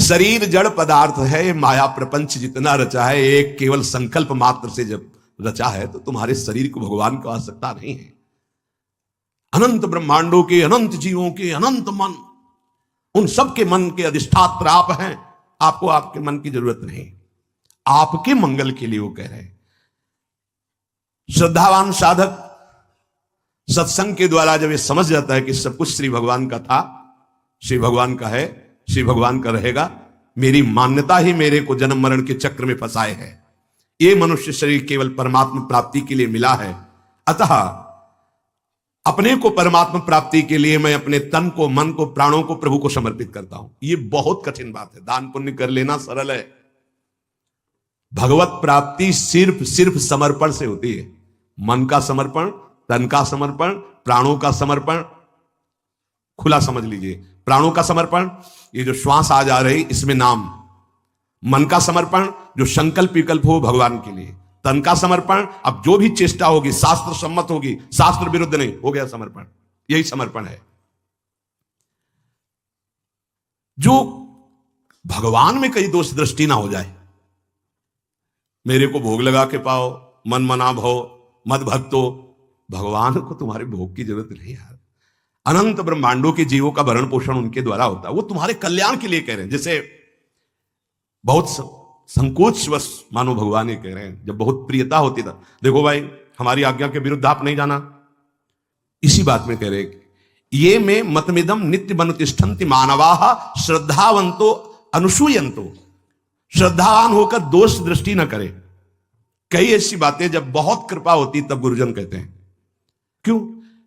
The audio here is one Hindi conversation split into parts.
शरीर जड़ पदार्थ है, माया प्रपंच जितना रचा है एक केवल संकल्प मात्र से जब रचा है, तो तुम्हारे शरीर को भगवान की आवश्यकता नहीं है। अनंत ब्रह्मांडों के, अनंत जीवों के, अनंत मन, उन सबके मन के अधिष्ठात्र आप हैं। आपको आपके मन की जरूरत नहीं, आपके मंगल के लिए वो कह रहे हैं। श्रद्धावान साधक सत्संग के द्वारा जब ये समझ जाता है कि सब कुछ श्री भगवान का था, श्री भगवान का है, श्री भगवान का रहेगा, मेरी मान्यता ही मेरे को जन्म मरण के चक्र में फंसाए है, ये मनुष्य शरीर केवल परमात्मा प्राप्ति के लिए मिला है, अतः अपने को परमात्मा प्राप्ति के लिए मैं अपने तन को, मन को, प्राणों को प्रभु को समर्पित करता हूं। ये बहुत कठिन बात है। दान पुण्य कर लेना सरल है, भगवत प्राप्ति सिर्फ समर्पण से होती है। मन का समर्पण, तन का समर्पण, प्राणों का समर्पण, खुला समझ लीजिए। प्राणों का समर्पण, ये जो श्वास आ जा रही इसमें नाम। मन का समर्पण, जो संकल्प विकल्प हो भगवान के लिए। तन का समर्पण, अब जो भी चेष्टा होगी शास्त्र सम्मत होगी, शास्त्र विरुद्ध नहीं, हो गया समर्पण। यही समर्पण है। जो भगवान में कहीं दोष दृष्टि ना हो जाए, मेरे को भोग लगा के पाओ, मन मना भो, मद भक्तो, भगवान को तुम्हारे भोग की जरूरत नहीं यार। अनंत ब्रह्मांडों के जीवों का भरण पोषण उनके द्वारा होता है, वो तुम्हारे कल्याण के लिए कह रहे हैं। जैसे बहुत संकोचवश मानो भगवान ये कह रहे हैं, जब बहुत प्रियता होती था, देखो भाई हमारी आज्ञा के विरुद्ध आप नहीं जाना, इसी बात में कह रहे हैं, ये में मतमिदम नित्य मनुतिष्ठन्ति मानवाः श्रद्धावंतो अनुसूयंतो। श्रद्धावान होकर दोष दृष्टि न करे। कई ऐसी बातें जब बहुत कृपा होती तब गुरुजन कहते हैं। क्यों?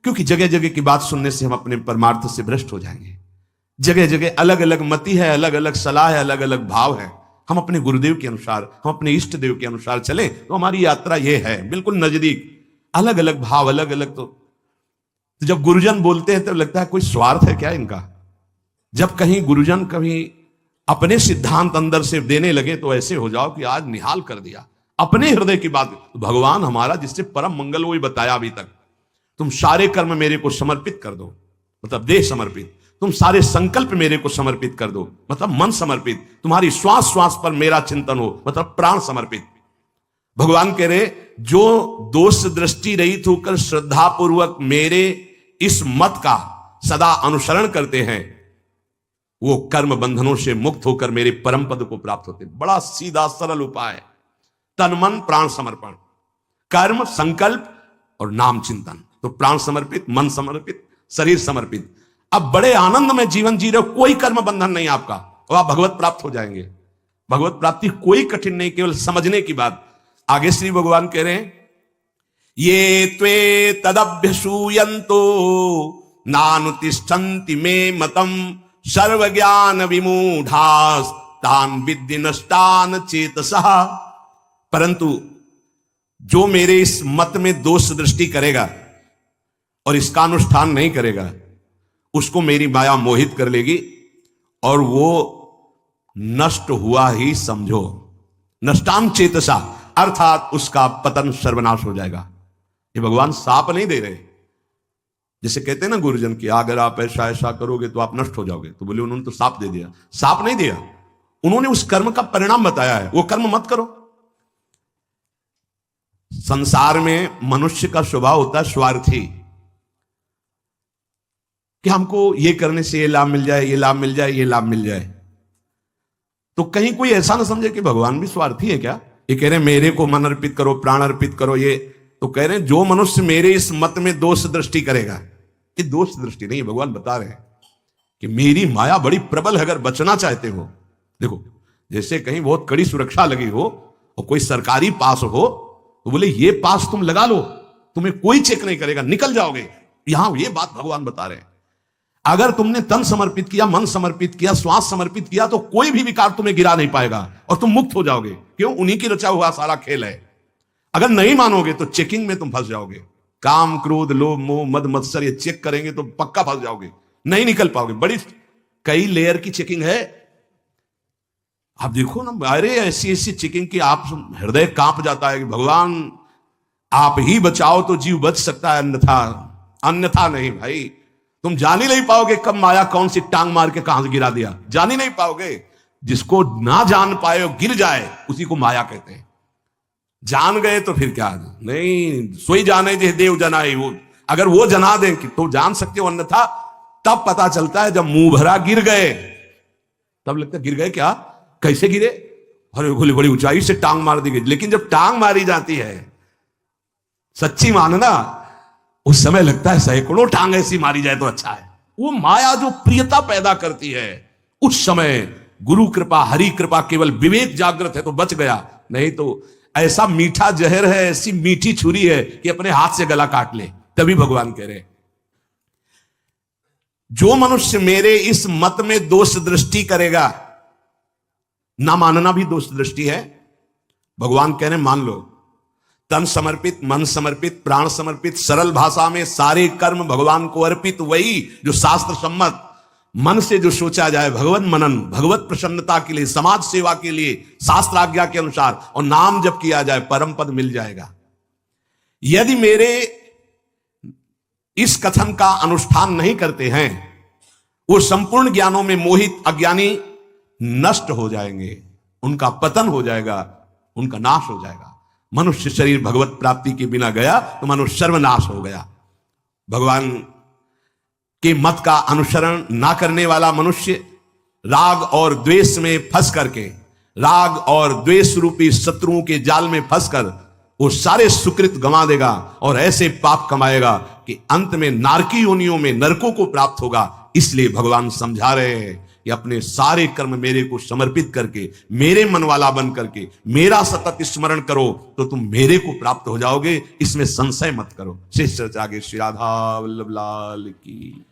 क्योंकि जगह जगह की बात सुनने से हम अपने परमार्थ से भ्रष्ट हो जाएंगे। जगह जगह अलग अलग मति है, अलग अलग सलाह है, अलग अलग भाव है। हम अपने गुरुदेव के अनुसार, हम अपने इष्ट देव के अनुसार चले तो हमारी यात्रा यह है, बिल्कुल नजदीक। अलग अलग भाव, अलग अलग तो जब गुरुजन बोलते हैं तब लगता है कोई स्वार्थ है क्या इनका। जब कहीं गुरुजन कभी अपने सिद्धांत अंदर से देने लगे तो ऐसे हो जाओ कि आज निहाल कर दिया अपने हृदय की बात। तो भगवान हमारा जिससे परम मंगल वही बताया अभी तक, तुम सारे कर्म मेरे को समर्पित कर दो, मतलब देह समर्पित। तुम सारे संकल्प मेरे को समर्पित कर दो, मतलब मन समर्पित। तुम्हारी श्वास श्वास पर मेरा चिंतन हो, मतलब प्राण समर्पित। भगवान कह रहे, जो दोष दृष्टि रहित होकर श्रद्धा पूर्वक मेरे इस मत का सदा अनुसरण करते हैं, वो कर्म बंधनों से मुक्त होकर मेरे परम पद को प्राप्त होते। बड़ा सीधा सरल उपाय है। तन मन प्राण समर्पण, कर्म संकल्प और नाम चिंतन। तो प्राण समर्पित, मन समर्पित, शरीर समर्पित। अब बड़े आनंद में जीवन जी रहे हो, कोई कर्म बंधन नहीं आपका, और आप भगवत प्राप्त हो जाएंगे। भगवत प्राप्ति कोई कठिन नहीं, केवल समझने की बात। आगे श्री भगवान कह रहे हैं, ये त्वे तदभ्यसूयन्तो नानुतिष्ठन्ति मे मतम सर्वज्ञान विमूढ़ास तान विद्धि नष्टान चेतसः। परंतु जो मेरे इस मत में दोष दृष्टि करेगा और इसका अनुष्ठान नहीं करेगा, उसको मेरी माया मोहित कर लेगी और वो नष्ट हुआ ही समझो। नष्टान चेतसा, अर्थात उसका पतन सर्वनाश हो जाएगा। ये भगवान साप नहीं दे रहे। जैसे कहते हैं ना गुरुजन की, अगर आप ऐसा ऐसा करोगे तो आप नष्ट हो जाओगे, तो बोले उन्होंने तो साप दे दिया। साप नहीं दिया, उन्होंने उस कर्म का परिणाम बताया है, वो कर्म मत करो। संसार में मनुष्य का स्वभाव होता है स्वार्थी, कि हमको ये करने से ये लाभ मिल जाए, ये लाभ मिल जाए, ये लाभ मिल जाए। तो कहीं कोई ऐसा ना समझे कि भगवान भी स्वार्थी है क्या। ये कह रहे हैं मेरे को मन अर्पित करो, प्राण अर्पित करो। ये तो कह रहे हैं जो मनुष्य मेरे इस मत में दोष दृष्टि करेगा, ये दोष दृष्टि नहीं, भगवान बता रहे हैं कि मेरी माया बड़ी प्रबल है। अगर बचना चाहते हो, देखो जैसे कहीं बहुत कड़ी सुरक्षा लगी हो और कोई सरकारी पास हो, तो बोले ये पास तुम लगा लो, तुम्हें कोई चेक नहीं करेगा, निकल जाओगे। यहां ये बात भगवान बता रहे हैं। अगर तुमने तन समर्पित किया, मन समर्पित किया, श्वास समर्पित किया, तो कोई भी विकार तुम्हें गिरा नहीं पाएगा और तुम मुक्त हो जाओगे। क्यों? उन्हीं की रचा हुआ सारा खेल है। अगर नहीं मानोगे तो चेकिंग में तुम फंस जाओगे। काम, क्रोध, लोभ, मोह, मद, मत्सर ये चेक करेंगे तो पक्का फंस जाओगे, नहीं निकल पाओगे। बड़ी कई लेयर की चेकिंग है। आप देखो ना, अरे ऐसी ऐसी चेकिंग की आप हृदय कांप जाता है कि भगवान आप ही बचाओ तो जीव बच सकता है, अन्यथा नहीं भाई। तुम जान ही नहीं पाओगे कब माया कौन सी टांग मार के कहां से गिरा दिया, जान ही नहीं पाओगे। जिसको ना जान पाए और गिर जाए उसी को माया कहते हैं। जान गए तो फिर क्या, नहीं सोई जाने जे देव जनाए, वो अगर वो जना दें कि तो जान सकते हो, अन्यथा तब पता चलता है जब मुंह भरा गिर गए, तब लगता है गिर गए क्या, कैसे गिरे, अरे गोली बड़ी ऊंचाई से टांग मार दी गई। लेकिन जब टांग मारी जाती है सच्ची मानना, उस समय लगता है सैकड़ों टांग ऐसी मारी जाए तो अच्छा है। वो माया जो प्रियता पैदा करती है, उस समय गुरु कृपा हरि कृपा, केवल विवेक जागृत है तो बच गया, नहीं तो ऐसा मीठा जहर है, ऐसी मीठी छुरी है कि अपने हाथ से गला काट ले। तभी भगवान कह रहे जो मनुष्य मेरे इस मत में दोष दृष्टि करेगा, ना मानना भी दोष दृष्टि है। भगवान कह रहे मान लो, तन समर्पित, मन समर्पित, प्राण समर्पित, सरल भाषा में सारे कर्म भगवान को अर्पित, वही जो शास्त्र सम्मत मन से जो सोचा जाए, भगवत मनन, भगवत प्रसन्नता के लिए, समाज सेवा के लिए, शास्त्र आज्ञा के अनुसार, और नाम जब किया जाए परम पद मिल जाएगा। यदि मेरे इस कथन का अनुष्ठान नहीं करते हैं, वो संपूर्ण ज्ञानों में मोहित अज्ञानी नष्ट हो जाएंगे, उनका पतन हो जाएगा, उनका नाश हो जाएगा। मनुष्य शरीर भगवत प्राप्ति के बिना गया तो मनुष्य सर्वनाश हो गया। भगवान के मत का अनुसरण ना करने वाला मनुष्य राग और द्वेष में फंस करके, राग और द्वेष रूपी शत्रुओं के जाल में फंसकर वो सारे सुकृत गंवा देगा और ऐसे पाप कमाएगा कि अंत में नारकी योनियों में नरकों को प्राप्त होगा। इसलिए भगवान समझा रहे हैं कि अपने सारे कर्म मेरे को समर्पित करके, मेरे मन वाला बन करके मेरा सतत स्मरण करो तो तुम मेरे को प्राप्त हो जाओगे, इसमें संशय मत करो। शेष चर्चा आगे। श्री राधा वल्लभ लाल की।